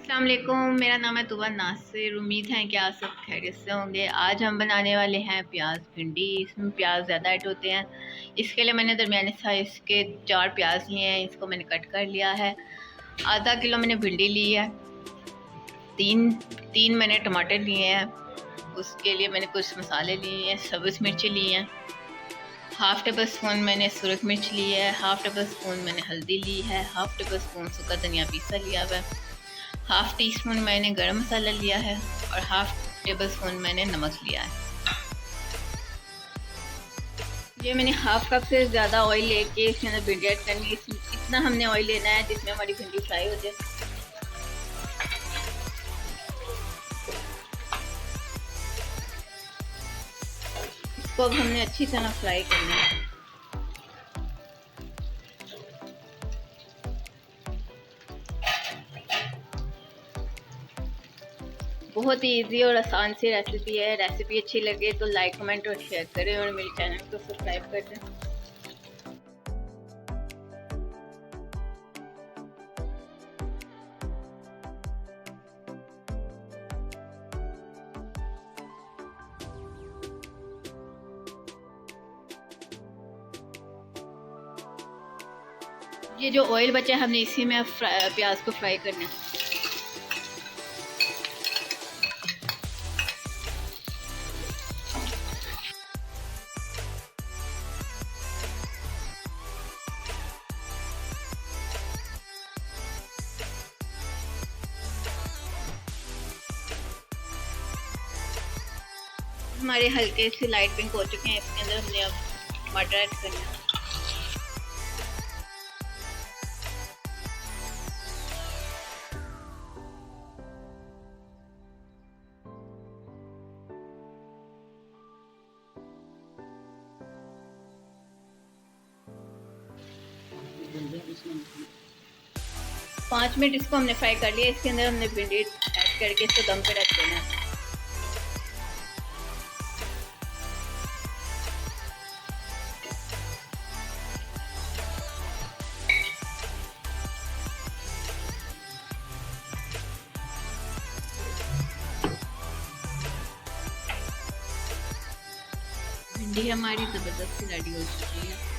अस्सलाम वालेकुम। मेरा नाम है तुबा नासिर। उम्मीद है कि आप सब खैरियत से होंगे। आज हम बनाने वाले हैं प्याज भिंडी। इसमें प्याज ज़्यादा ऐड होते हैं, इसके लिए मैंने दरमियाने साइज़ के 4 प्याज लिए हैं। इसको मैंने कट कर लिया है। आधा किलो मैंने भिंडी ली है। तीन तीन मैंने टमाटर लिए हैं। उसके लिए मैंने कुछ मसाले लिए हैं। सब्ज़ मिर्ची ली हैं। हाफ़ टेबल स्पून मैंने सुरख मिर्च ली है। हाफ़ टेबल स्पून मैंने हल्दी ली है। हाफ़ टेबल स्पून सूखा धनिया पीसा लिया हुआ है। हाफ़ टी स्पून मैंने गरम मसाला लिया है और हाफ़ टेबल स्पून मैंने नमक लिया है। ये मैंने हाफ़ कप से ज़्यादा ऑयल लेके इसके अंदर भिंडी ऐड करनी है। इतना हमने ऑयल लेना है जिसमें हमारी भिंडी फ्राई हो जाए। इसको अब हमने अच्छी तरह फ्राई करना है। बहुत ही इजी और आसान सी रेसिपी है। रेसिपी अच्छी लगे तो लाइक कमेंट और शेयर करें और मेरे चैनल को सब्सक्राइब कर दें। ये जो ऑयल बचा है हमने इसी में प्याज को फ्राई करना है। हमारे हल्के से लाइट पिंक हो चुके हैं। इसके अंदर हमने अब मटर ऐड करना है। पाँच मिनट इसको हमने फ्राई कर लिया। इसके अंदर हमने भिंडी ऐड करके इसको दम पे रख देना है। भिंडी हमारी ज़बरदस्त रेडी हो चुकी है।